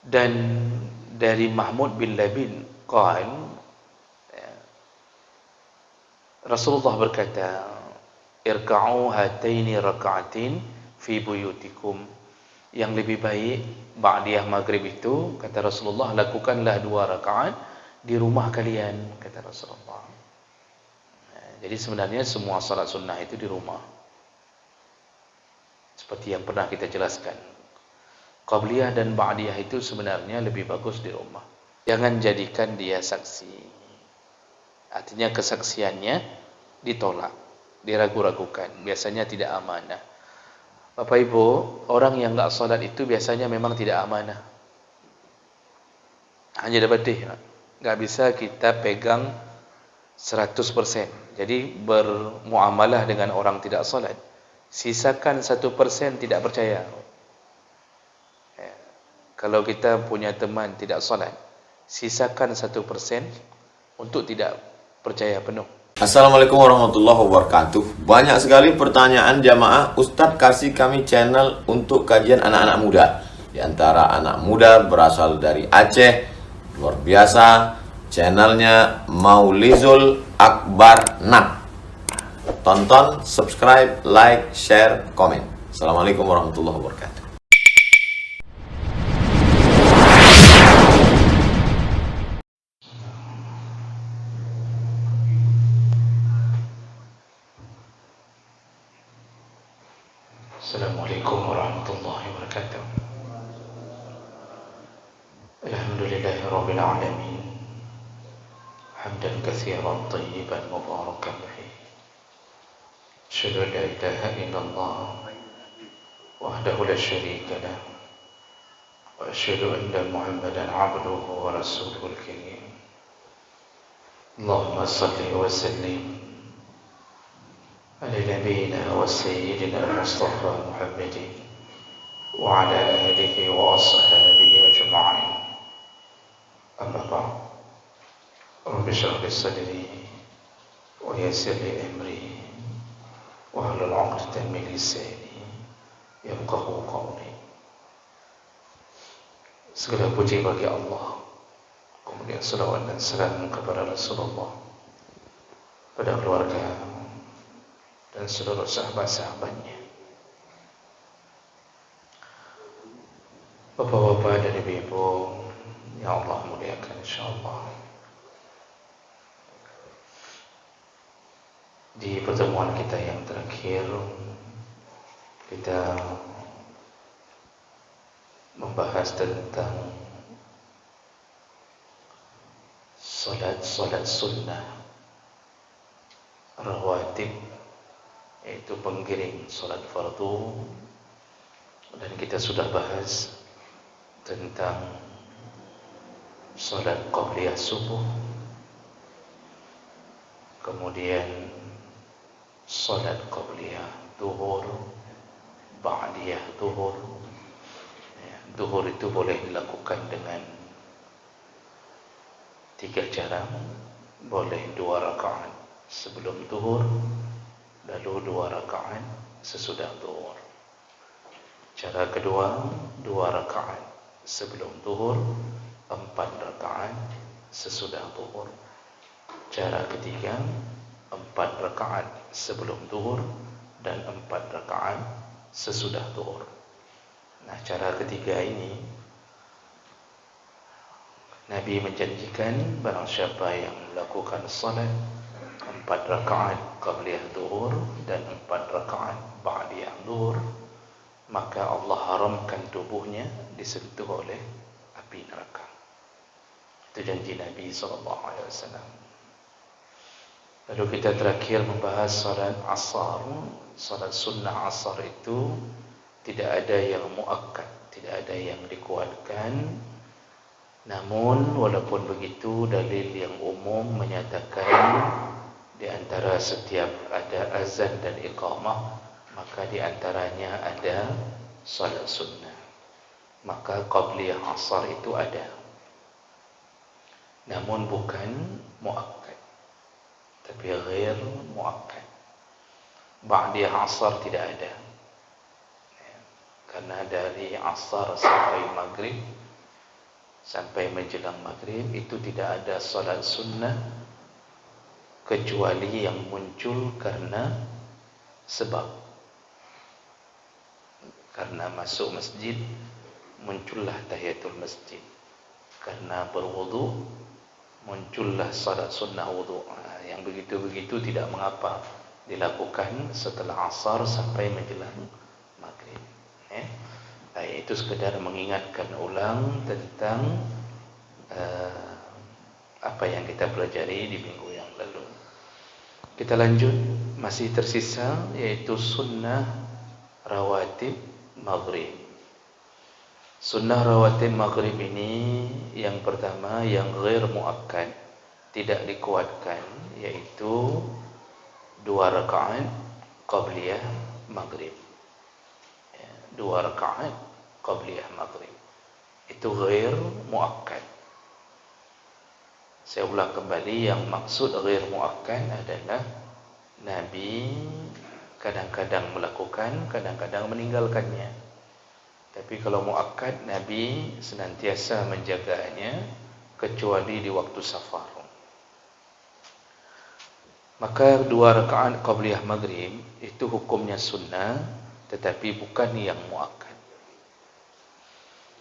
Dan dari Mahmud bin Labid qal, Rasulullah berkata, irka'u hataini raka'atin fi buyutikum. Yang lebih baik ba'diyah maghrib itu, kata Rasulullah, lakukanlah 2 rakaat di rumah kalian, kata Rasulullah. Jadi sebenarnya semua salat sunnah itu di rumah, seperti yang pernah kita jelaskan. Qabliyah dan ba'diyah itu sebenarnya lebih bagus di rumah. Jangan jadikan dia saksi. Artinya kesaksiannya ditolak, diragu-ragukan, biasanya tidak amanah. Bapak Ibu, orang yang enggak salat itu biasanya memang tidak amanah. Hanya dapat enggak bisa kita pegang 100%. Jadi bermuamalah dengan orang tidak salat, sisakan 1% tidak percaya. Kalau kita punya teman tidak salat, sisakan 1% untuk tidak percaya penuh. Assalamualaikum warahmatullahi wabarakatuh. Banyak sekali pertanyaan jamaah, Ustadz kasih kami channel untuk kajian anak-anak muda. Di antara anak muda berasal dari Aceh, luar biasa, channelnya Maulizul Akbar Nak. Tonton, subscribe, like, share, komen. Assalamualaikum warahmatullahi wabarakatuh. Assalamualaikum warahmatullahi wabarakatuh. Alhamdulillahi rabbil alamin. Hamdan katsiran tayyiban mubarakan fihi. Asyhadu an la ilaha illallah wahdahu la syarika lah. Wa asyhadu anna Muhammadan 'abduhu wa rasuluhul karim. Allahumma shalli wa sallim على نبينا وسيدنا المصطفى محمد وعلى آله وأصحابه أجمعين. أما بعد، رب اشرح لي صدري ويسر لي أمري واحلل عقدة من لساني يفقهوا قولي. Segala puji bagi Allah, kemudian salawat dan salam kepada Rasulullah, pada keluarga dan seluruh sahabat-sahabatnya. Bapak-bapak dan ibu-ibu yang Allah muliakan, insyaallah, di pertemuan kita yang terakhir kita membahas tentang salat sunnah rawatib, yaitu penggiring salat fardu, dan kita sudah bahas tentang salat qabliyah subuh, kemudian salat qabliyah zuhur, ba'diyah zuhur. Zuhur itu boleh dilakukan dengan 3 cara. Boleh 2 rakaat sebelum zuhur, lalu 2 rakaat sesudah zuhur. Cara kedua, 2 rakaat sebelum zuhur, 4 rakaat sesudah zuhur. Cara ketiga, 4 rakaat sebelum zuhur dan 4 rakaat sesudah zuhur. Nah, cara ketiga ini Nabi menjanjikan barang siapa yang melakukan salat 4 rakaat qabliyah zuhur dan 4 rakaat ba'diyah zuhur, maka Allah haramkan tubuhnya disentuh oleh api neraka. Itu janji Nabi SAW. Lalu kita terakhir membahas salat asar. Salat sunnah asar itu tidak ada yang muakkad, tidak ada yang dikuatkan. Namun walaupun begitu, dalil yang umum menyatakan di antara setiap ada azan dan iqamah, maka di antaranya ada salat sunnah. Maka qabliyah asar itu ada, namun bukan muakkad, tapi ghair muakkad. Ba'diyah asar tidak ada, karena dari asar sampai maghrib sampai menjelang maghrib itu tidak ada salat sunnah kecuali yang muncul karena sebab. Karena masuk masjid muncullah tahiyatul masjid. Karena berwudu muncullah salat sunnah wudu. Yang begitu-begitu tidak mengapa dilakukan setelah asar sampai menjelang maghrib. Itu sekedar mengingatkan ulang tentang apa yang kita pelajari di minggu yang lalu. Kita lanjut, masih tersisa yaitu sunnah rawatib maghrib. Sunnah rawatib maghrib ini yang pertama yang ghair muakkad, tidak dikuatkan, yaitu 2 rakaat qabliyah maghrib. 2 rakaat qabliyah maghrib itu ghair muakkad. Saya ulang kembali, yang maksud ghair muakkad adalah Nabi kadang-kadang melakukan, kadang-kadang meninggalkannya. Tapi kalau muakkad, Nabi senantiasa menjaganya kecuali di waktu safar. Maka 2 rakaat qabliyah maghrib itu hukumnya sunnah, tetapi bukan yang muakkad.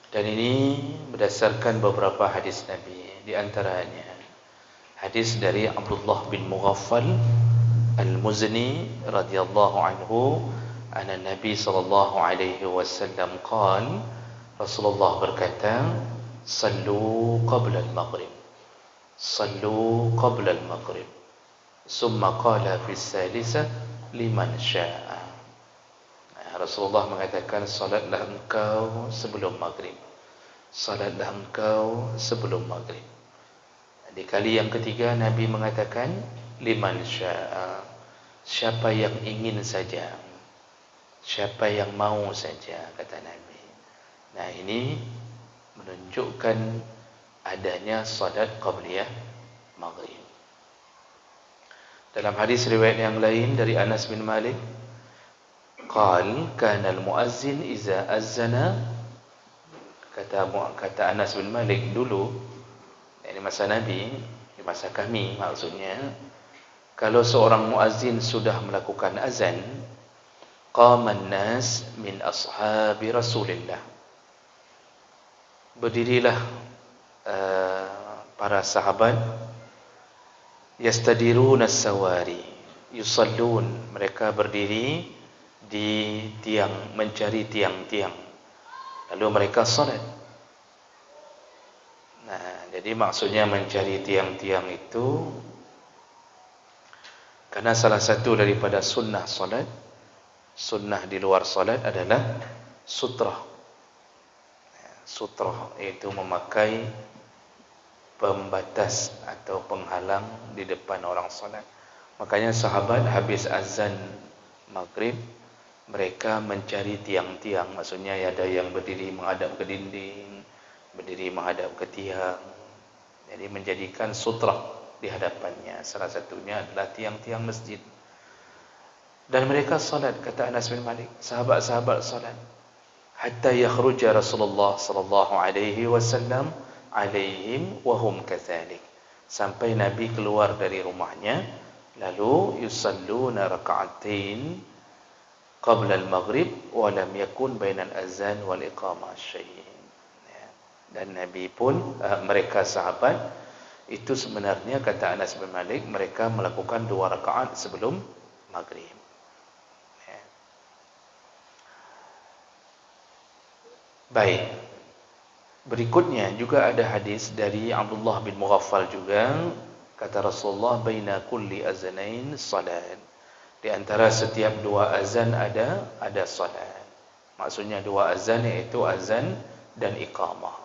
Dan ini berdasarkan beberapa hadis Nabi. Di antaranya hadis dari Abdullah bin Mughaffal Al-Muzni radhiyallahu anhu, anna Nabi sallallahu alaihi wasallam qala, Rasulullah berkata, sallu qabla al-maghrib, sallu qabla al-maghrib, summa qala fi as-salisah liman syaa. Rasulullah mengatakan, salatlah engkau sebelum maghrib, salatlah engkau sebelum maghrib. Di kali yang ketiga Nabi mengatakan liman syaa, siapa yang ingin saja, siapa yang mau saja, kata Nabi. Nah, ini menunjukkan adanya salat qabliyah maghrib. Dalam hadis riwayat yang lain dari Anas bin Malik, qal kana al-muazzin iza azzana, kata Anas bin Malik, dulu ini masa Nabi, di masa kami maksudnya, kalau seorang muazzin sudah melakukan azan, qaman nas min ashabi Rasulillah, berdirilah para sahabat, yastadiruna as-sawari yusallun, mereka berdiri di tiang, mencari tiang-tiang, lalu mereka salat. Nah, jadi maksudnya mencari tiang-tiang itu karena salah satu daripada sunnah salat, sunnah di luar salat adalah sutrah. Sutrah itu memakai pembatas atau penghalang di depan orang salat. Makanya sahabat habis azan maghrib, mereka mencari tiang-tiang. Maksudnya ada yang berdiri menghadap ke dinding, berdiri menghadap ke tiang. Jadi menjadikan sutrah di hadapannya. Salah satunya adalah tiang-tiang masjid. Dan mereka salat, kata Anas bin Malik, sahabat-sahabat salat, hatta yakhruja Rasulullah sallallahu alaihi wasallam alaihim wa hum kadzalik, sampai Nabi keluar dari rumahnya, lalu yusalluna raka'atain qabla al-maghrib wa lam yakun bainal azan wal iqamah syai'. Dan Nabi pun mereka sahabat itu sebenarnya, kata Anas bin Malik, mereka melakukan 2 rakaat sebelum maghrib. Baik. Berikutnya juga ada hadis dari Abdullah bin Mughaffal juga, kata Rasulullah, baina kulli azanain salat, di antara setiap 2 azan ada salat. Maksudnya 2 azan iaitu azan dan iqamah.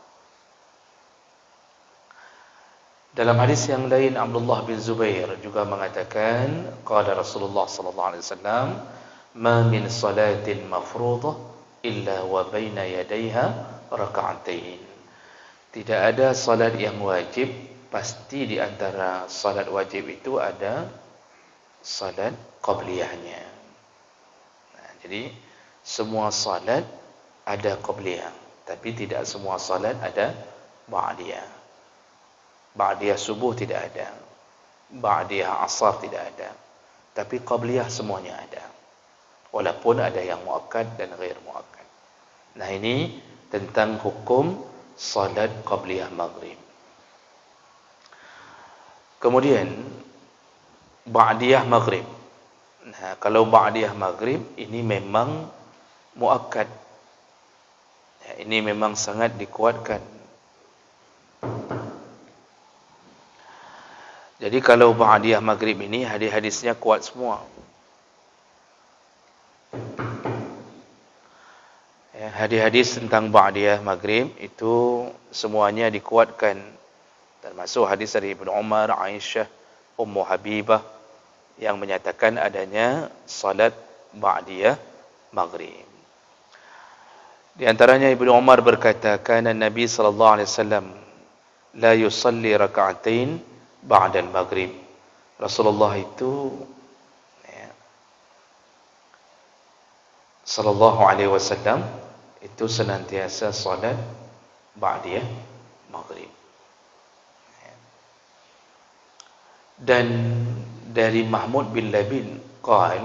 Dalam hadis yang lain Abdullah bin Zubair juga mengatakan, qala Rasulullah sallallahu alaihi wasallam, ma min salatin mafruḍah illa wa baina yadayha raka'atain. Tidak ada salat yang wajib, pasti di antara salat wajib itu ada salat qabliyahnya. Nah, jadi semua salat ada qabliyah, tapi tidak semua salat ada ba'diyah. Ba'diyah subuh tidak ada, ba'diyah asar tidak ada, tapi qabliyah semuanya ada, walaupun ada yang muakkad dan ghair muakkad. Nah, ini tentang hukum salat qabliyah maghrib. Kemudian ba'diyah maghrib. Nah, kalau ba'diyah maghrib ini memang muakkad. Ya, ini memang sangat dikuatkan. Jadi kalau ba'diyah maghrib ini hadis-hadisnya kuat semua. Ya, hadis-hadis tentang ba'diyah maghrib itu semuanya dikuatkan. Termasuk hadis dari Ibnu Umar, Aisyah, Ummu Habibah yang menyatakan adanya salat ba'diyah maghrib. Di antaranya Ibnu Umar berkata, "Kana Nabi sallallahu alaihi wasallam la yusalli raka'atain ba'da al-maghrib." Rasulullah itu sallallahu alaihi wasallam itu senantiasa salat ba'diyah maghrib. Dan dari Mahmud bin Labid qal,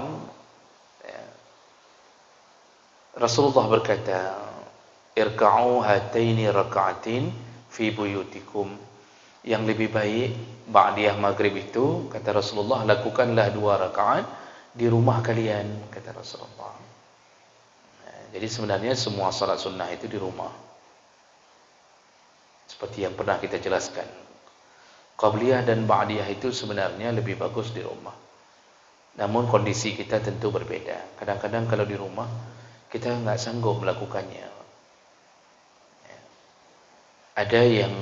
Rasulullah berkata, "Irka'u hataini raka'atin fi buyutikum." Yang lebih baik ba'diyah maghrib itu, kata Rasulullah, lakukanlah 2 rakaat di rumah kalian, kata Rasulullah. Jadi sebenarnya semua salat sunnah itu di rumah. Seperti yang pernah kita jelaskan. Qabliyah dan ba'diyah itu sebenarnya lebih bagus di rumah. Namun kondisi kita tentu berbeda. Kadang-kadang kalau di rumah kita enggak sanggup melakukannya. Ada yang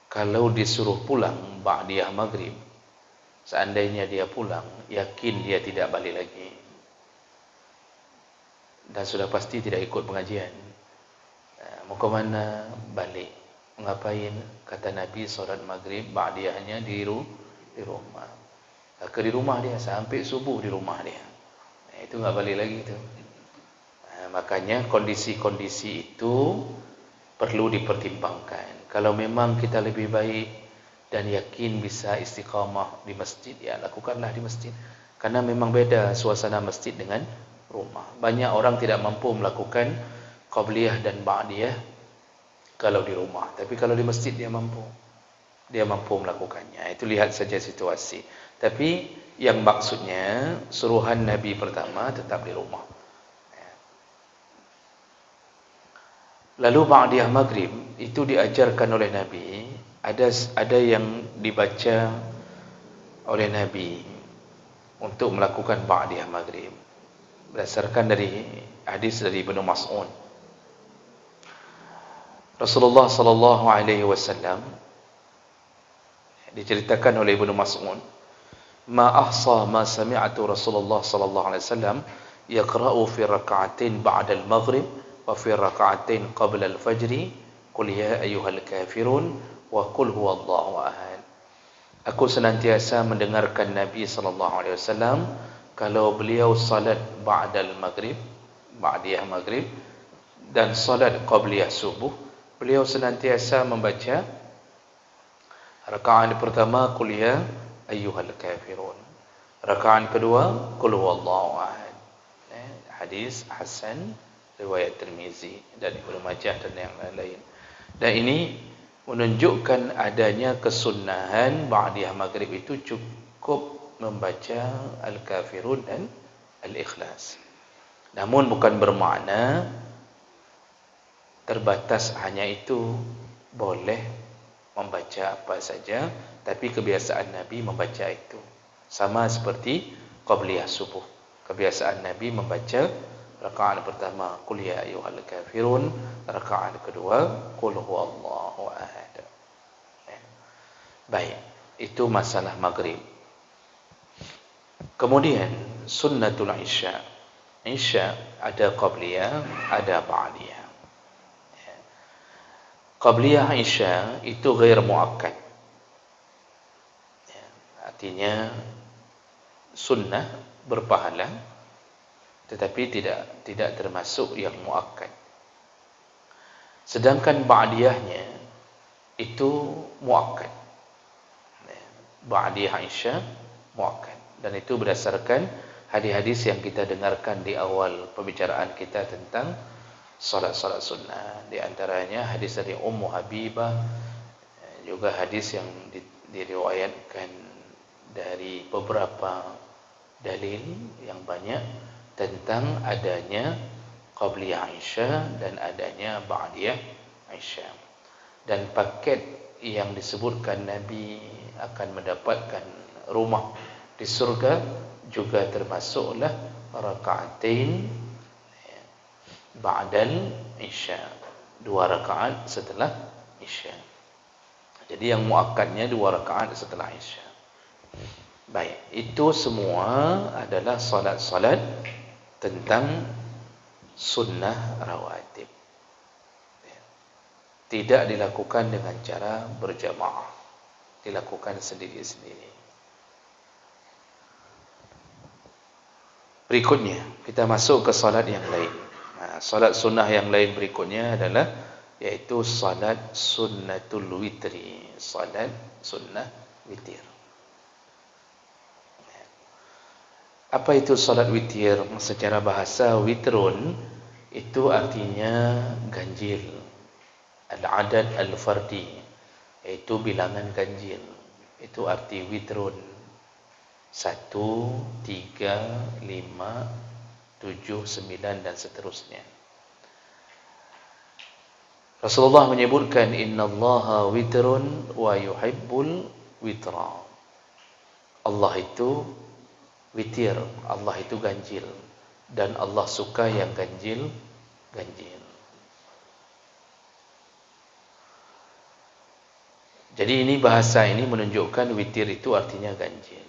kalau disuruh pulang ba'diyah maghrib, seandainya dia pulang, yakin dia tidak balik lagi. Dan sudah pasti tidak ikut pengajian. Mau ke mana? Balik. Ngapain? Kata Nabi, solat maghrib ba'diyahnya di rumah. Ke di rumah dia sampai subuh di rumah dia. Itu enggak balik lagi itu. Makanya kondisi-kondisi itu perlu dipertimbangkan. Kalau memang kita lebih baik dan yakin bisa istiqamah di masjid, ya lakukanlah di masjid. Karena memang beda suasana masjid dengan rumah. Banyak orang tidak mampu melakukan qabliyah dan ba'diyah kalau di rumah. Tapi kalau di masjid dia mampu. Dia mampu melakukannya. Itu lihat saja situasi. Tapi yang maksudnya suruhan Nabi pertama tetap di rumah. Lalu ba'diyah maghrib itu diajarkan oleh Nabi. Ada yang dibaca oleh Nabi untuk melakukan ba'diyah maghrib. Berdasarkan dari hadis dari Ibnu Mas'ud. Rasulullah sallallahu alaihi wasallam diceritakan oleh Ibnu Mas'ud, "Ma ahsa ma sami'tu Rasulullah sallallahu alaihi wasallam yaqra'u fi rak'atin ba'da al-maghrib wa fi rak'atin qabla al-fajr qul ya ayyuhal kafirun wa qul huwallahu ahad." Aku senantiasa mendengarkan Nabi sallallahu alaihi wasallam kalau beliau salat ba'dal maghrib, ba'diyah maghrib, dan salat qabliyah subuh, beliau senantiasa membaca rakaat pertama qul ya ayyuhal kafirun, rakaat kedua qul huwallahu ahad. Hadis hasan riwayat Tirmizi dan Ibnu Majah dan yang lain-lain. Dan ini menunjukkan adanya kesunahan ba'diyah maghrib itu cukup membaca Al-Kafirun dan Al-Ikhlas. Namun bukan bermakna terbatas hanya itu, boleh membaca apa saja, tapi kebiasaan Nabi membaca itu. Sama seperti qabliyah subuh. Kebiasaan Nabi membaca rakaat pertama qul ya ayyuhal kafirun, rakaat kedua qul huwallahu ahad. Baik, itu masalah maghrib. Kemudian sunnatul isya. Isya ada qabliyah, ada ba'diyah. Qabliyah isya itu ghair muakkad. Artinya sunnah berpahala, tetapi tidak termasuk yang muakkad. Sedangkan ba'diyahnya itu muakkad. Ba'diyah Isya muakkad. Dan itu berdasarkan hadis-hadis yang kita dengarkan di awal pembicaraan kita tentang salat-salat sunnah. Di antaranya hadis dari Ummu Habibah, juga hadis yang diriwayatkan dari beberapa dalil yang banyak tentang adanya qabliyah Isya dan adanya ba'diyah Isya. Dan paket yang disebutkan Nabi akan mendapatkan rumah di surga juga termasuklah rakaatain ba'dal Isya, 2 rakaat setelah Isya. Jadi yang muakkadnya 2 rakaat setelah Isya. Baik, itu semua adalah salat-salat tentang sunnah rawatib. Tidak dilakukan dengan cara berjamaah, dilakukan sendiri-sendiri. Berikutnya kita masuk ke salat yang lain. Salat sunnah yang lain berikutnya adalah yaitu salat sunnatul witri, salat sunnah witir. Apa itu salat witir? Secara bahasa witrun itu artinya ganjil. Al-adad al-fardi, yaitu bilangan ganjil. Itu arti witrun. 1, 3, 5, 7, 9 dan seterusnya. Rasulullah menyebutkan innallaha witrun wa yuhibbul witra. Allah itu witir, Allah itu ganjil, dan Allah suka yang ganjil. Jadi ini bahasa ini menunjukkan witir itu artinya ganjil.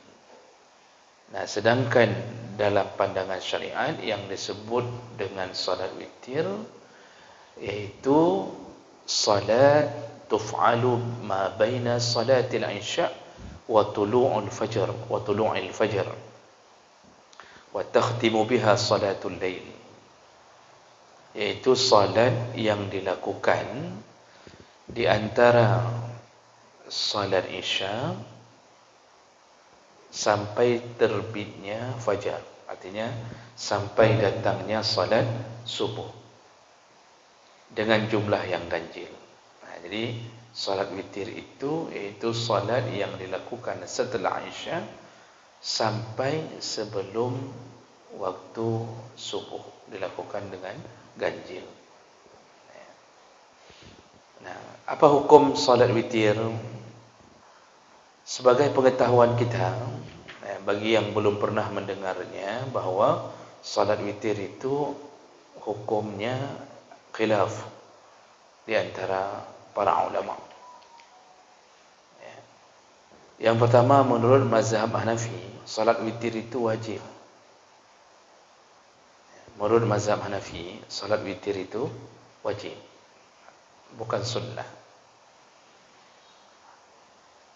Nah, sedangkan dalam pandangan syariat yang disebut dengan salat witir yaitu salat tuf'alu ma baina salatil isya wa tulu'ul fajr wa takhtimu biha salatul lail, yaitu salat yang dilakukan di antara salat isya sampai terbitnya fajar, artinya sampai datangnya salat subuh dengan jumlah yang ganjil. Nah, jadi salat witir itu yaitu salat yang dilakukan setelah isya sampai sebelum waktu subuh, dilakukan dengan ganjil. Nah, apa hukum salat witir? Sebagai pengetahuan kita, bagi yang belum pernah mendengarnya, bahawa salat witir itu hukumnya khilaf di antara para ulama. Yang pertama, menurut mazhab Hanafi, salat witir itu wajib. Menurut mazhab Hanafi, salat witir itu wajib, bukan sunnah.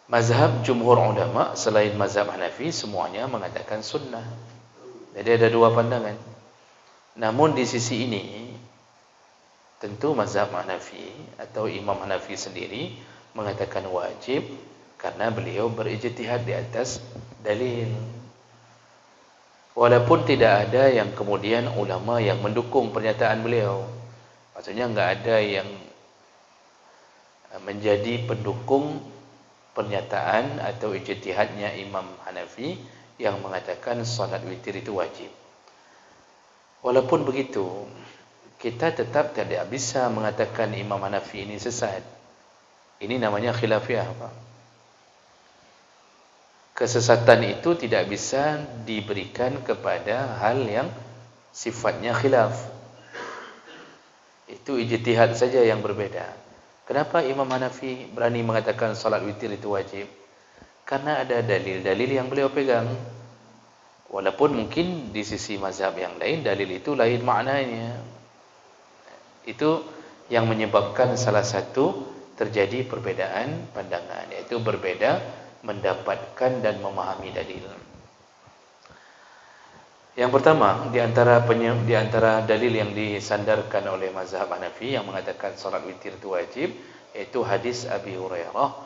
Mazhab jumhur ulama selain mazhab Hanafi semuanya mengatakan sunnah. Jadi ada 2 pandangan. Namun di sisi ini tentu mazhab Hanafi atau Imam Hanafi sendiri mengatakan wajib karena beliau berijtihad di atas dalil. Walaupun tidak ada yang kemudian ulama yang mendukung pernyataan beliau. Maksudnya enggak ada yang menjadi pendukung pernyataan atau ijtihadnya Imam Hanafi yang mengatakan salat witir itu wajib. Walaupun begitu, kita tetap tidak bisa mengatakan Imam Hanafi ini sesat. Ini namanya khilafiyah, Pak. Kesesatan itu tidak bisa diberikan kepada hal yang sifatnya khilaf. Itu ijtihad saja yang berbeda. Kenapa Imam Hanafi berani mengatakan salat witir itu wajib? Karena ada dalil-dalil yang beliau pegang. Walaupun mungkin di sisi mazhab yang lain, dalil itu lain maknanya. Itu yang menyebabkan salah satu terjadi perbedaan pandangan, yaitu berbeda mendapatkan dan memahami dalil. Yang pertama, di antara dalil yang disandarkan oleh mazhab Hanafi yang mengatakan salat witir itu wajib, yaitu hadis Abi Hurairah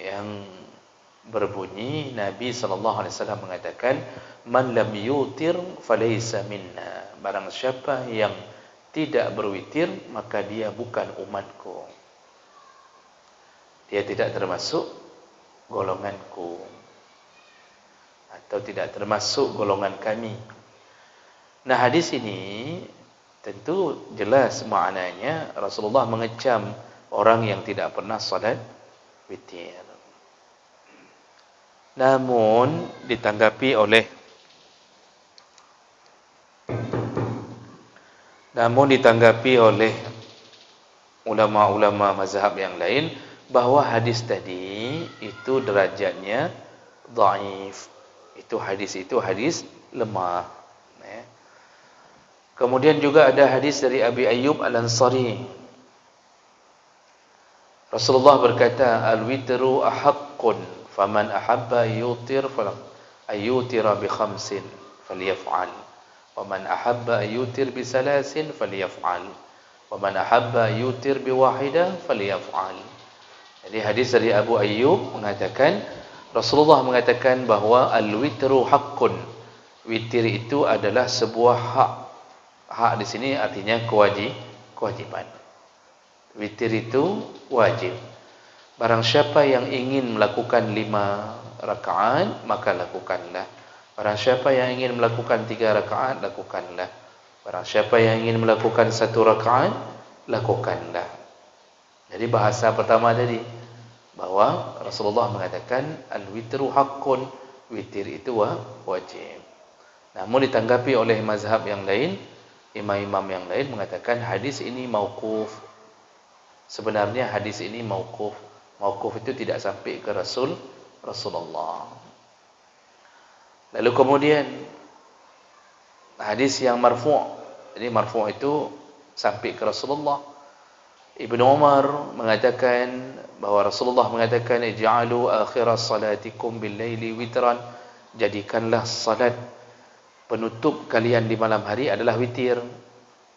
yang berbunyi Nabi SAW mengatakan, man lam yutir falaysa minna, barang siapa yang tidak berwitir maka dia bukan umatku, dia tidak termasuk golonganku atau tidak termasuk golongan kami. Nah, hadis ini tentu jelas maknanya Rasulullah mengecam orang yang tidak pernah salat witir. Namun ditanggapi oleh ulama-ulama mazhab yang lain bahawa hadis tadi itu derajatnya dhaif. Itu hadis lemah. Kemudian juga ada hadis dari Abi Ayyub Al-Ansari. Rasulullah berkata, al-witru ahaqqun faman ahabba yutir falyutira bi khamsin falyaf'al, wa man ahabba yutir bi salasin falyaf'al, wa man ahabba yutir bi wahida falyaf'al. Jadi hadis dari Abu Ayyub mengatakan, Rasulullah mengatakan bahawa al-witru haqqun, witir itu adalah sebuah hak. Hak di sini artinya kewajiban. Witir itu wajib. Barang siapa yang ingin melakukan 5 rakaat, maka lakukanlah. Barang siapa yang ingin melakukan 3 rakaat, lakukanlah. Barang siapa yang ingin melakukan 1 rakaat, lakukanlah. Jadi bahasa pertama tadi, bahawa Rasulullah mengatakan al-witru haqqun, witir itu wajib. Namun ditanggapi oleh mazhab yang lain, imam-imam yang lain mengatakan hadis ini mauquf. Sebenarnya hadis ini mauquf. Mauquf itu tidak sampai ke Rasulullah. Lalu kemudian hadis yang marfu'. Jadi marfu' itu sampai ke Rasulullah. Ibnu Umar mengatakan bahawa Rasulullah mengatakan, ij'alu akhiras salatikum bil-laili witran, jadikanlah salat penutup kalian di malam hari adalah witir.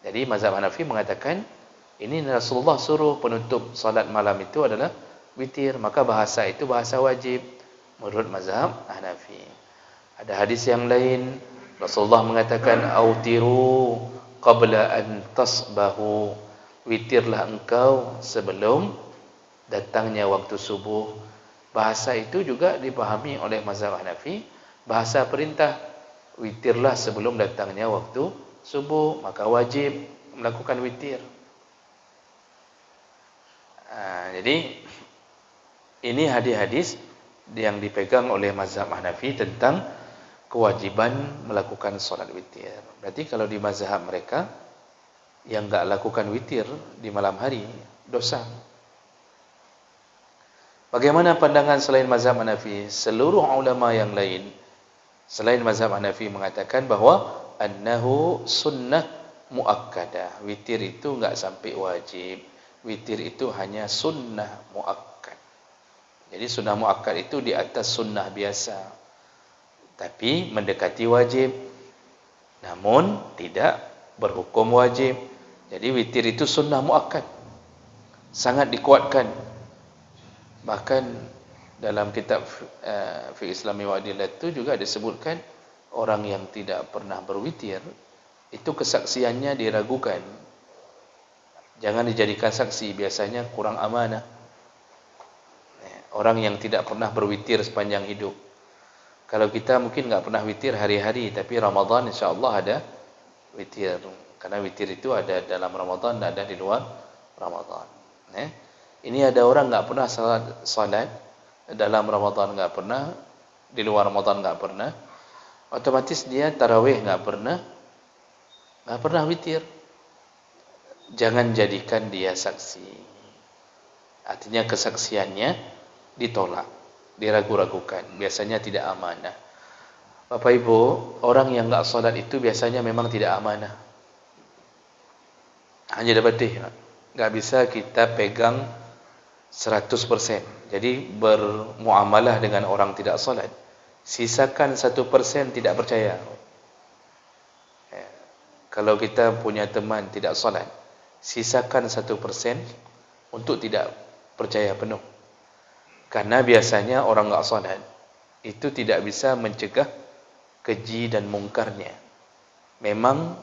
Jadi mazhab Hanafi mengatakan ini Rasulullah suruh penutup salat malam itu adalah witir, maka bahasa itu bahasa wajib menurut mazhab Hanafi. Ada hadis yang lain Rasulullah mengatakan autiru qabla an tasbahu, witirlah engkau sebelum datangnya waktu subuh. Bahasa itu juga dipahami oleh mazhab Hanafi, bahasa perintah. Witirlah sebelum datangnya waktu subuh, maka wajib melakukan witir. Jadi ini hadis-hadis yang dipegang oleh mazhab Hanafi tentang kewajiban melakukan solat witir. Berarti kalau di mazhab mereka yang enggak lakukan witir di malam hari dosa. Bagaimana pandangan selain mazhab Hanafi? Seluruh ulama yang lain selain mazhab Hanafi mengatakan bahawa annahu sunnah muakkadah. Witir itu enggak sampai wajib. Witir itu hanya sunnah muakkad. Jadi sunnah muakkad itu di atas sunnah biasa, tapi mendekati wajib, namun tidak berhukum wajib. Jadi witir itu sunnah muakkad, sangat dikuatkan. Bahkan dalam kitab Fiqh Islami wa Adilat itu juga disebutkan orang yang tidak pernah berwitir itu kesaksiannya diragukan. Jangan dijadikan saksi, biasanya kurang amanah. Orang yang tidak pernah berwitir sepanjang hidup. Kalau kita mungkin enggak pernah witir hari-hari, tapi Ramadan insya-Allah ada witir. Karena witir itu ada dalam Ramadan, ada di luar Ramadan. Ini ada orang enggak pernah salat dalam Ramadan, enggak pernah, di luar Ramadan enggak pernah. Otomatis dia tarawih enggak pernah witir. Jangan jadikan dia saksi. Artinya kesaksiannya ditolak, diragu-ragukan, biasanya tidak amanah. Bapak Ibu, orang yang enggak salat itu biasanya memang tidak amanah. Hanya dapat enggak bisa kita pegang 100%. Jadi bermuamalah dengan orang tidak salat, sisakan 1% tidak percaya. Kalau kita punya teman tidak salat, sisakan 1% untuk tidak percaya penuh. Karena biasanya orang enggak salat itu tidak bisa mencegah keji dan mungkarnya. Memang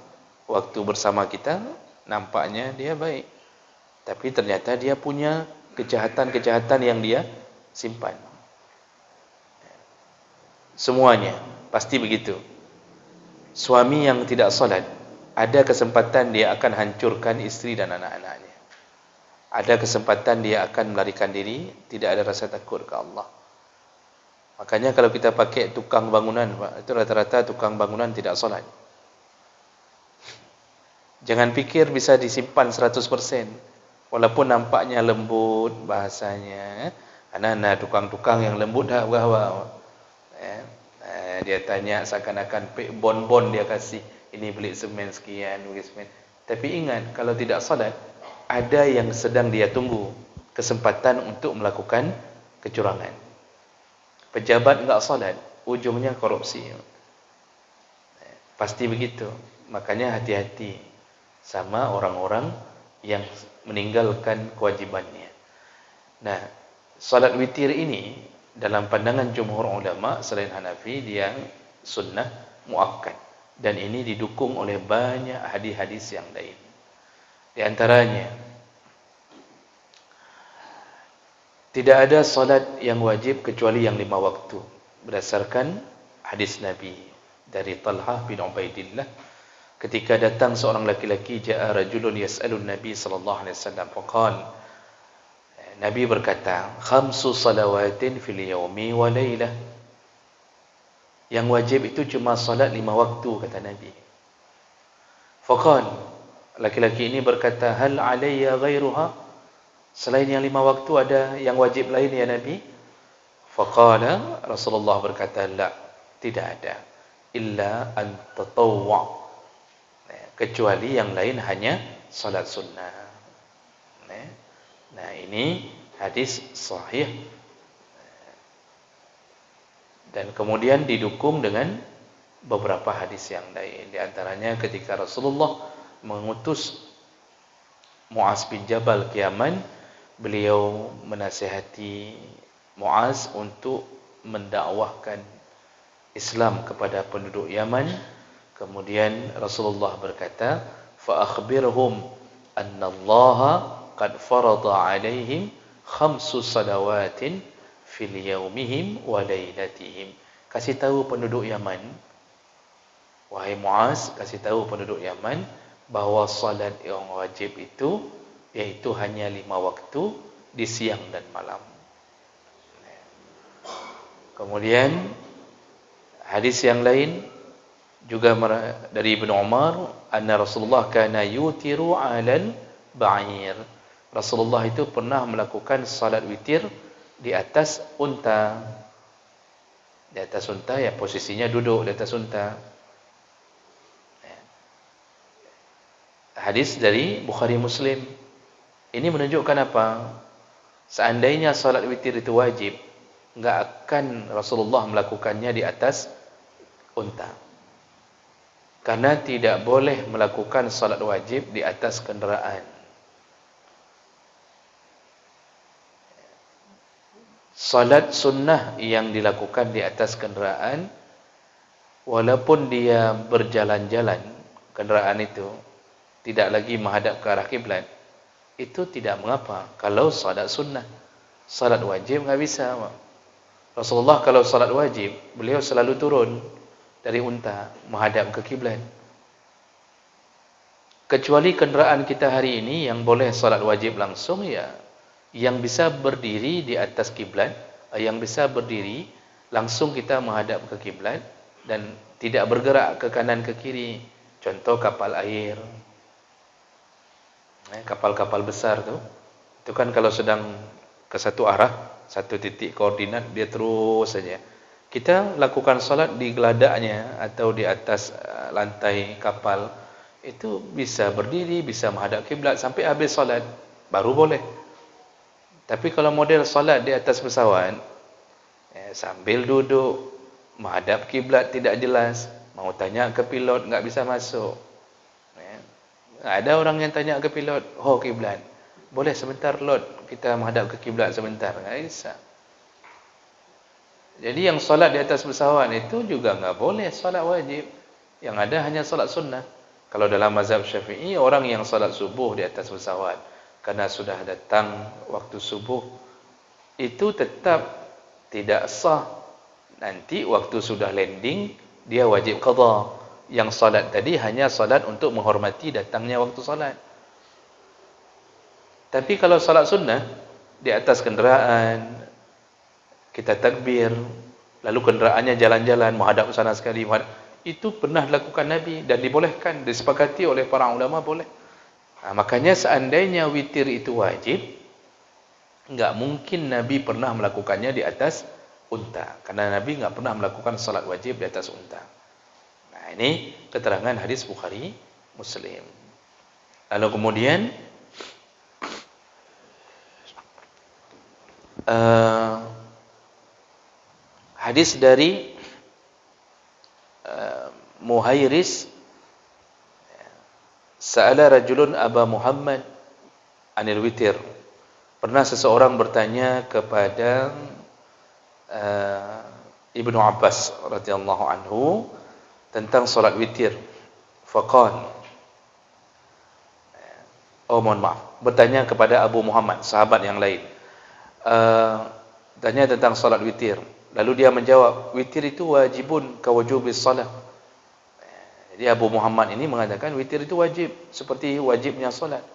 waktu bersama kita nampaknya dia baik, tapi ternyata dia punya kejahatan-kejahatan yang dia simpan. Semuanya pasti begitu. Suami yang tidak salat, ada kesempatan dia akan hancurkan isteri dan anak-anaknya. Ada kesempatan dia akan melarikan diri, tidak ada rasa takut ke Allah. Makanya kalau kita pakai tukang bangunan, itu rata-rata tukang bangunan tidak salat. Jangan pikir bisa disimpan 100%. Walaupun nampaknya lembut bahasanya. Anak-anak tukang-tukang yang lembut dah berhawa. Dia tanya seakan-akan bon-bon dia kasih. Ini beli semen sekian, beli semen. Tapi ingat, kalau tidak salat, ada yang sedang dia tunggu kesempatan untuk melakukan kecurangan. Pejabat enggak salat, ujungnya korupsi. Pasti begitu. Makanya hati-hati sama orang-orang yang meninggalkan kewajibannya. Nah, salat witir ini dalam pandangan jumhur ulama selain Hanafi dia sunnah muakkad, dan ini didukung oleh banyak hadis-hadis yang lain. Di antaranya, tidak ada salat yang wajib kecuali yang 5 waktu berdasarkan hadis Nabi dari Talhah bin Ubaidillah. Ketika datang seorang laki-laki, ja'a rajulun yas'alun Nabi sallallahu alaihi wasallam, faqala, Nabi berkata, 5 salawatin fil yaumi wa lailah. Yang wajib itu cuma salat 5 waktu, kata Nabi. Faqala, laki-laki ini berkata, hal alayya ghairuha? Selain yang 5 waktu ada yang wajib lain ya Nabi? Faqala, Rasulullah berkata, la, tidak ada. Illa an tatawwa'. Kecuali yang lain hanya salat sunnah. Nah, ini hadis sahih. Dan kemudian didukung dengan beberapa hadis yang lain. Di antaranya ketika Rasulullah mengutus Mu'az bin Jabal ke Yaman, beliau menasihati Mu'az untuk mendakwahkan Islam kepada penduduk Yaman. Kemudian Rasulullah berkata, fa akhbirhum anna Allah qad farada 'alaihim 5 salawatin fil yaumihim wa lailatihim. Kasih tahu penduduk Yaman, wahai Mu'az, kasih tahu penduduk Yaman bahawa salat yang wajib itu yaitu hanya 5 waktu di siang dan malam. Kemudian hadis yang lain juga dari Ibnu Umar, anna Rasulullah kana yutiru 'alal ba'ir. Rasulullah itu pernah melakukan salat witir di atas unta. Di atas unta, ya posisinya duduk di atas unta. Hadis dari Bukhari Muslim. Ini menunjukkan apa? Seandainya salat witir itu wajib, enggak akan Rasulullah melakukannya di atas unta. Karena tidak boleh melakukan salat wajib di atas kenderaan. Salat sunnah yang dilakukan di atas kenderaan, walaupun dia berjalan-jalan, kenderaan itu tidak lagi menghadap ke arah kiblat, itu tidak mengapa. Kalau salat sunnah, salat wajib enggak bisa. Rasulullah kalau salat wajib, beliau selalu turun dari unta menghadap ke kiblat. Kecuali kenderaan kita hari ini yang boleh salat wajib langsung, ya yang bisa berdiri di atas kiblat, yang bisa berdiri langsung kita menghadap ke kiblat dan tidak bergerak ke kanan ke kiri. Contoh kapal air, kapal-kapal besar tu, itu kan kalau sedang ke satu arah, satu titik koordinat, dia terus saja. Kita lakukan salat di geladaknya atau di atas lantai kapal, itu bisa berdiri, bisa menghadap kiblat sampai habis salat, baru boleh. Tapi kalau model salat di atas pesawat, sambil duduk, menghadap kiblat tidak jelas, mau tanya ke pilot enggak bisa masuk. Ada orang yang tanya ke pilot, oh kiblat, Boleh sebentar Lord, kita menghadap ke kiblat sebentar. Tak kisah. Jadi yang solat di atas pesawat itu juga enggak boleh solat wajib. Yang ada hanya solat sunnah. Kalau dalam mazhab Syafi'i, orang yang solat subuh di atas pesawat karena sudah datang waktu subuh, itu tetap tidak sah. Nanti waktu sudah landing, dia wajib qadha. Yang solat tadi hanya solat untuk menghormati datangnya waktu solat. Tapi kalau solat sunnah di atas kenderaan, kita takbir, lalu kenderaannya jalan-jalan menghadap sana sekali, itu pernah dilakukan Nabi dan dibolehkan, disepakati oleh para ulama boleh. Makanya seandainya witir itu wajib, enggak mungkin Nabi pernah melakukannya di atas unta, karena Nabi enggak pernah melakukan salat wajib di atas unta. Nah, ini keterangan hadis Bukhari Muslim. Lalu kemudian hadis dari Muhairis, sa'ala rajulun Aba Muhammad anil witir. Pernah seseorang bertanya kepada Ibnu Abbas radhiyallahu anhu tentang solat witir. Faqal, mohon maaf, bertanya kepada Abu Muhammad, sahabat yang lain, tanya tentang solat witir. Lalu dia menjawab, witir itu wajibun kawajubis salat. Jadi Abu Muhammad ini mengatakan witir itu wajib, seperti wajibnya solat.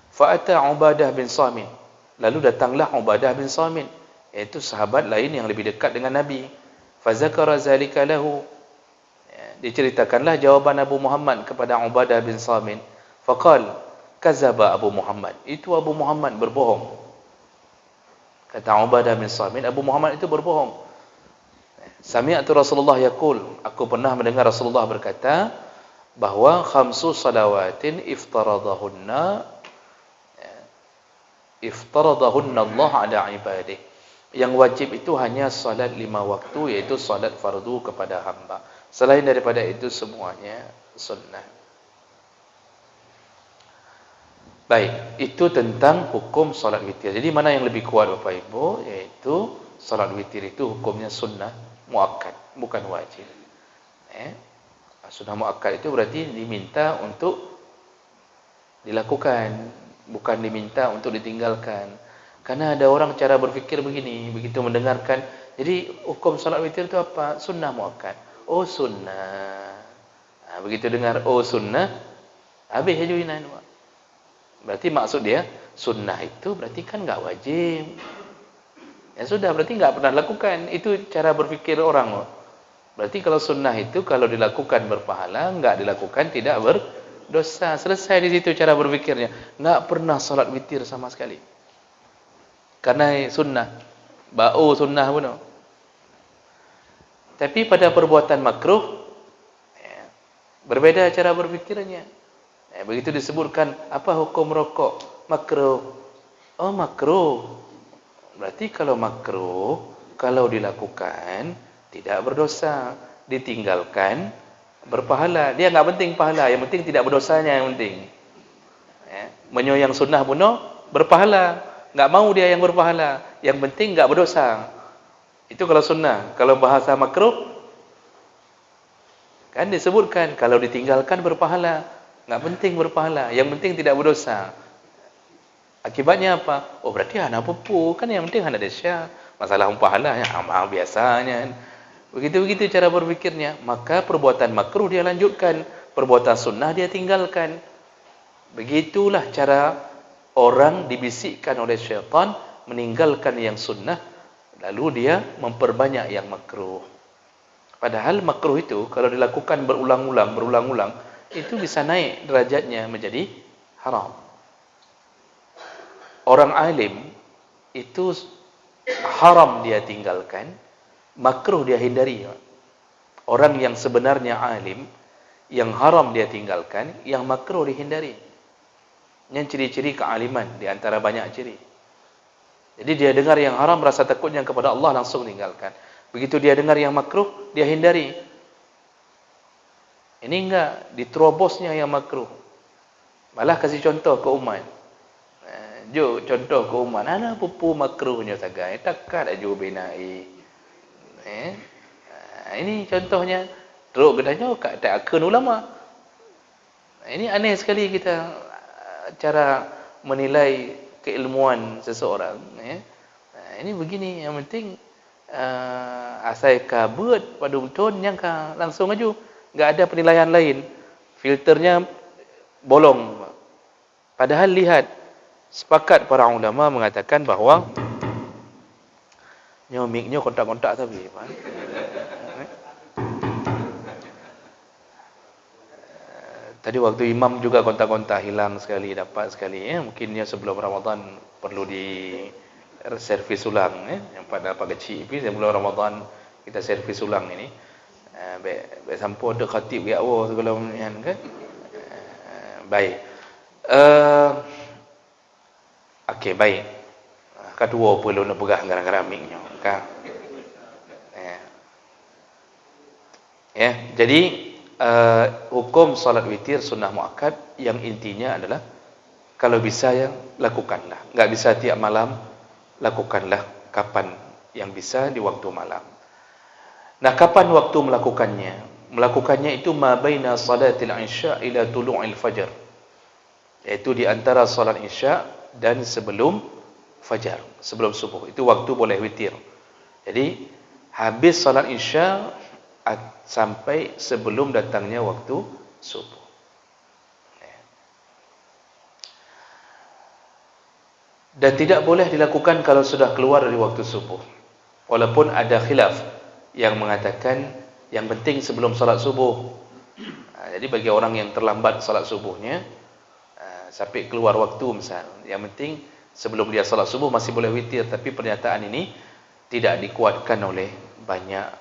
Fa'ata Ubadah bin Samit. Lalu datanglah Ubadah bin Samit, iaitu sahabat lain yang lebih dekat dengan Nabi. Fazakara zalika lahu. Diceritakanlah jawaban Abu Muhammad kepada Ubadah bin Samit. Faqal, kazaba Abu Muhammad. Itu Abu Muhammad berbohong. Kata Ubadah bin Samit, Abu Muhammad itu berbohong. Sami'tu Rasulullah yaqul, aku pernah mendengar Rasulullah berkata bahwa khamsu salawatin iftaradahunna Allah ala ibadih. Yang wajib itu hanya salat 5 waktu, yaitu salat fardu kepada hamba. Selain daripada itu semuanya sunnah. Baik, itu tentang hukum salat witir. Jadi mana yang lebih kuat Bapak Ibu? Yaitu salat witir itu hukumnya sunnah muakkad, bukan wajib. Sunnah muakkad itu berarti diminta untuk dilakukan, bukan diminta untuk ditinggalkan. Karena ada orang cara berfikir begini, begitu mendengarkan, jadi hukum salat witir itu apa? Sunnah muakkad. Oh sunnah. Begitu dengar oh sunnah, habis hajuinan. Berarti maksud dia sunnah itu berarti kan enggak wajib. Ya sudah, berarti enggak pernah lakukan. Itu cara berfikir orang. Berarti kalau sunnah itu kalau dilakukan berpahala, enggak dilakukan tidak berdosa. Selesai di situ cara berfikirnya. Enggak pernah salat witir sama sekali. Karena sunnah. Ba'u sunnah pun. Tapi pada perbuatan makruh, berbeda cara berfikirnya. Begitu disebutkan, apa hukum rokok? Makruh. Oh makruh. Berarti kalau makruh, kalau dilakukan tidak berdosa, ditinggalkan berpahala. Dia enggak penting pahala, yang penting tidak berdosanya yang penting. Menyoyang sunnah pun berpahala, enggak mau dia yang berpahala, yang penting enggak berdosa. Itu kalau sunnah. Kalau bahasa makruh kan disebutkan kalau ditinggalkan berpahala, enggak penting berpahala, yang penting tidak berdosa. Akibatnya apa? Oh berarti anak pupu, kan yang penting anak desya. Masalah pahala ya amal biasanya. Begitu-begitu cara berpikirnya. Maka perbuatan makruh dia lanjutkan, perbuatan sunnah dia tinggalkan. Begitulah cara orang dibisikkan oleh syaitan meninggalkan yang sunnah, lalu dia memperbanyak yang makruh. Padahal makruh itu kalau dilakukan berulang-ulang, itu bisa naik derajatnya menjadi haram. Orang alim itu haram dia tinggalkan, makruh dia hindari. Orang yang sebenarnya alim, yang haram dia tinggalkan, yang makruh dihindari. Yang ciri-ciri kealiman di antara banyak ciri. Jadi dia dengar yang haram, rasa takutnya kepada Allah, langsung tinggalkan. Begitu dia dengar yang makruh, dia hindari. Ini enggak, diterobosnya yang makruh. Malah kasih contoh ke umat. Jo contoh ke rumah ana pupu makruhnya sagai takat aju binai. Ini contohnya teruk gedanya kat tak akun ulama. Ini aneh sekali kita cara menilai keilmuan seseorang ini begini, yang penting asal kabut pada betul yang langsung aja, enggak ada penilaian lain, filternya bolong. Padahal lihat, sepakat para ulama mengatakan bahawa miknya kontak-kontak tapi tadi waktu imam juga kontak-kontak hilang sekali, dapat sekali mungkinnya sebelum Ramadan perlu di servis ulang yang pada kecil tapi sebelum Ramadan kita servis ulang ini baik sampai ada khatib ya Allah segala kan baik okey baik kedua perlu nak pegang garang-garang miknya kan jadi hukum salat witir sunnah muakkad yang intinya adalah kalau bisa yang lakukanlah, enggak bisa tiap malam lakukanlah kapan yang bisa di waktu malam. Nah, kapan waktu melakukannya? Melakukannya itu ma baina salatil isya ila tulu'il fajr. Yaitu di antara salat isya dan sebelum fajar, sebelum subuh. Itu waktu boleh witir. Jadi habis salat isya sampai sebelum datangnya waktu subuh. Dan tidak boleh dilakukan kalau sudah keluar dari waktu subuh. Walaupun ada khilaf yang mengatakan yang penting sebelum salat subuh. Jadi bagi orang yang terlambat salat subuhnya sampai keluar waktu misal, yang penting sebelum dia salat subuh masih boleh witir. Tapi pernyataan ini tidak dikuatkan oleh banyak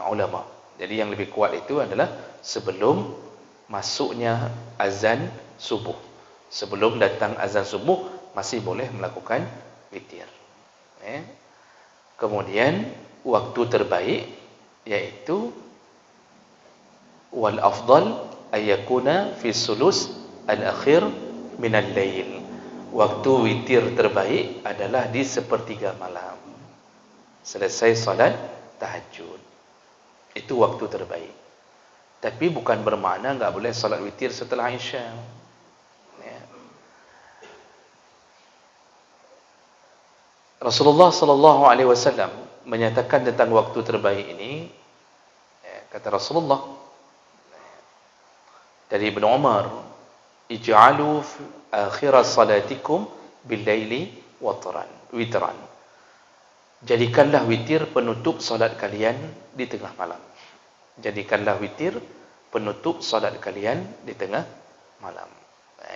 ulama. Jadi yang lebih kuat itu adalah sebelum masuknya azan subuh. Sebelum datang azan subuh masih boleh melakukan witir. Kemudian waktu terbaik yaitu wal afdal ayyakuna fi sulus al-akhir min al-lail. Waktu witir terbaik adalah di sepertiga malam. Selesai salat tahajud. Itu waktu terbaik. Tapi bukan bermakna enggak boleh salat witir setelah Isya. Rasulullah sallallahu alaihi wasallam menyatakan tentang waktu terbaik ini, kata Rasulullah dari Ibnu Umar, ij'alu akhir salatikum bil-laili witran. Jadikanlah witir penutup salat kalian di tengah malam. Jadikanlah witir penutup salat kalian di tengah malam.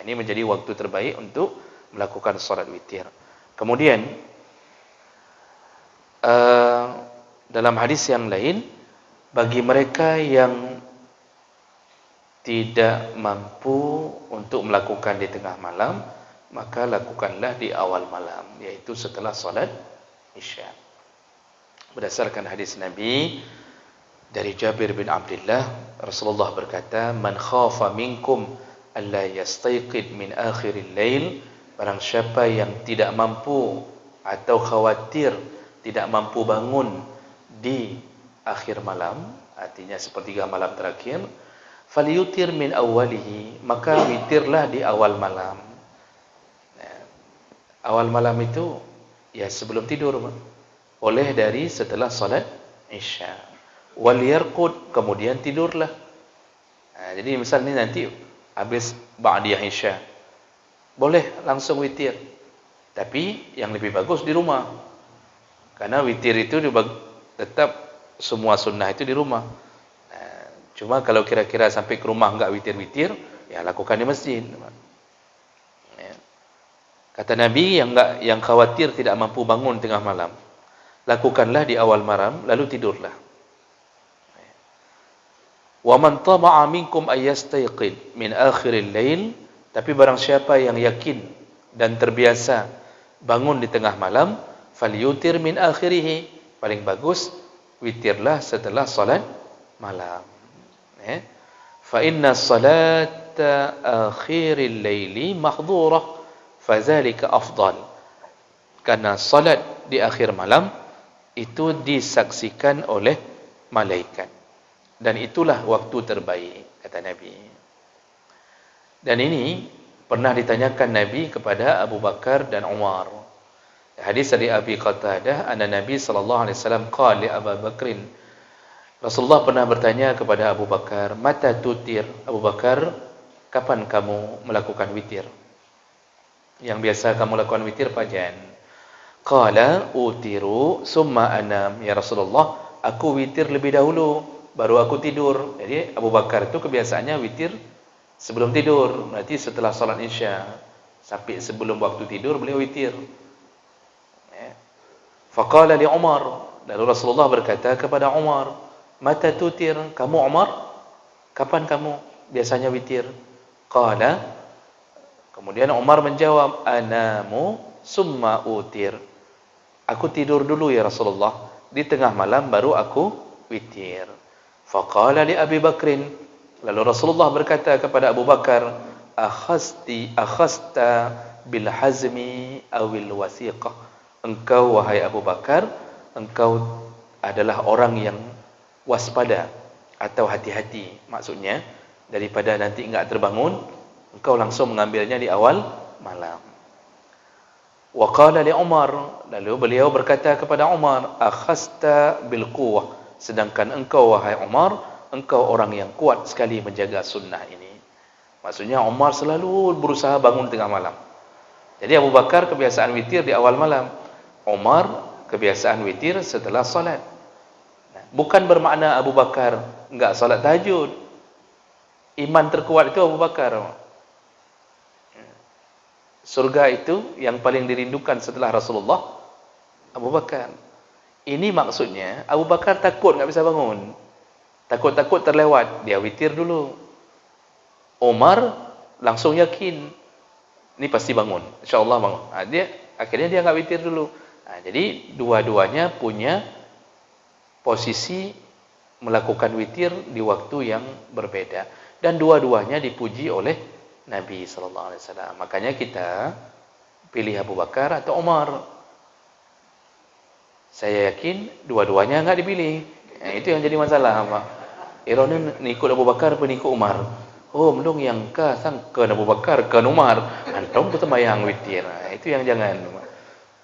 Ini menjadi waktu terbaik untuk melakukan salat witir. Kemudian dalam hadis yang lain, bagi mereka yang tidak mampu untuk melakukan di tengah malam, maka lakukanlah di awal malam, yaitu setelah salat Isya. Berdasarkan hadis Nabi dari Jabir bin Abdullah, Rasulullah berkata, "Man khafa minkum alla yastayqid min akhiril lail," barang siapa yang tidak mampu atau khawatir tidak mampu bangun di akhir malam, artinya sepertiga malam terakhir, falyutir min awwalihi, maka witirlah di awal malam. Awal malam itu ya sebelum tidur, boleh dari setelah salat Isya. Wal yarqud, kemudian tidurlah. Jadi misalnya nanti habis ba'diyah Isya, boleh langsung witir. Tapi yang lebih bagus di rumah. Karena witir itu tetap semua sunnah itu di rumah. Cuma kalau kira-kira sampai ke rumah enggak witir-witir, ya lakukan di masjid. Kata Nabi, yang khawatir tidak mampu bangun tengah malam, lakukanlah di awal malam, lalu tidurlah. Wa man tama'a minkum ayastayqid min akhiril lail, tapi barang siapa yang yakin dan terbiasa bangun di tengah malam, falyutir min akhirih, paling bagus witirlah setelah salat malam. Fa inna salata akhiril laili mahdhurah fadzalika afdal. Karena salat di akhir malam itu disaksikan oleh malaikat. Dan itulah waktu terbaik, kata Nabi. Dan ini pernah ditanyakan Nabi kepada Abu Bakar dan Umar. Hadis dari Abi Qatadah, anna Nabi sallallahu alaihi wasallam qala li Abu Bakrin. Rasulullah pernah bertanya kepada Abu Bakar, "Mata tutir?" Abu Bakar, kapan kamu melakukan witir? Yang biasa kamu lakukan witir fajar. Qala utiru summa anam. Ya Rasulullah, aku witir lebih dahulu baru aku tidur. Jadi Abu Bakar itu kebiasaannya witir sebelum tidur. Nanti setelah salat Isya sampai sebelum waktu tidur beliau witir. Faqala li Umar, lalu Rasulullah berkata kepada Umar, "Mata tutir?" Kamu Umar, kapan kamu biasanya witir? Qala, kemudian Umar menjawab, "Anamu summa utir." Aku tidur dulu ya Rasulullah, di tengah malam baru aku witir. Faqala li Abi Bakrin, lalu Rasulullah berkata kepada Abu Bakar, akhasta bil hazmi awil wasiqah. Engkau wahai Abu Bakar, engkau adalah orang yang waspada atau hati-hati. Maksudnya daripada nanti enggak terbangun, engkau langsung mengambilnya di awal malam. Wa qala li Umar, lalu beliau berkata kepada Umar, akhasta bil quwwah. Sedangkan engkau wahai Umar, engkau orang yang kuat sekali menjaga sunnah ini. Maksudnya Umar selalu berusaha bangun tengah malam. Jadi Abu Bakar kebiasaan witir di awal malam, Umar kebiasaan witir setelah salat. Bukan bermakna Abu Bakar enggak salat tahajud. Iman terkuat itu Abu Bakar. Surga itu yang paling dirindukan setelah Rasulullah, Abu Bakar. Ini maksudnya Abu Bakar takut enggak bisa bangun. Takut-takut terlewat, dia witir dulu. Umar langsung yakin, ini pasti bangun, insyaallah bangun. Akhirnya dia enggak witir dulu. Jadi dua-duanya punya posisi melakukan witir di waktu yang berbeda, dan dua-duanya dipuji oleh Nabi sallallahu alaihi wasallam. Makanya kita pilih Abu Bakar atau Umar. Saya yakin dua-duanya enggak dipilih. Itu yang jadi masalah, Pak. Ironin ikut Abu Bakar apa ikut Umar? Oh, mendung yang ka sangka Abu Bakar ke Umar. Antum tu sembahyang witir. Itu yang jangan.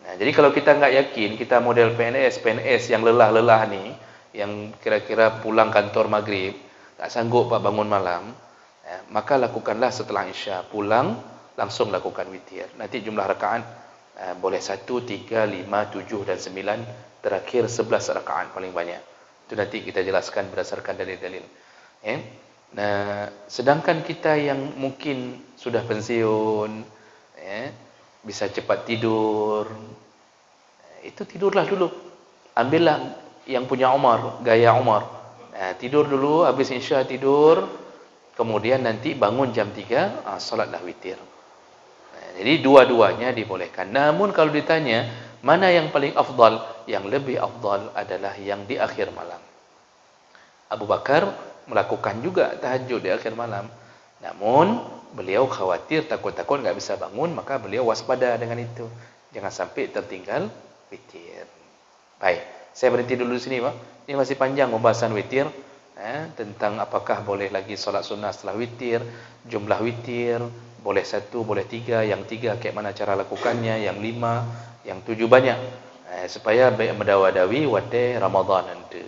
Nah, jadi kalau kita enggak yakin, kita model PNS yang lelah-lelah nih, yang kira-kira pulang kantor maghrib, tak sanggup Pak bangun malam, maka lakukanlah setelah Isya, pulang langsung lakukan witir. Nanti jumlah rakaat boleh 1, 3, 5, 7 dan 9, terakhir 11 rakaat paling banyak. Itu nanti kita jelaskan berdasarkan dalil-dalil. Nah, sedangkan kita yang mungkin sudah pensiun, bisa cepat tidur, itu tidurlah dulu. Ambillah yang punya Umar, gaya Umar. Tidur dulu, habis Isya tidur, kemudian nanti bangun jam 3, salatlah witir. Jadi dua-duanya dibolehkan. Namun kalau ditanya, mana yang paling afdal? Yang lebih afdal adalah yang di akhir malam. Abu Bakar melakukan juga tahajud di akhir malam. Namun beliau khawatir, takut-takut enggak bisa bangun, maka beliau waspada dengan itu. Jangan sampai tertinggal witir. Baik, saya berhenti dulu di sini, Pak. Ini masih panjang pembahasan witir, tentang apakah boleh lagi solat sunnah setelah witir, jumlah witir, boleh 1, boleh 3, yang 3 kayak mana cara lakukannya, yang 5, yang 7 banyak. Supaya mendawadawi wate Ramadan nanti.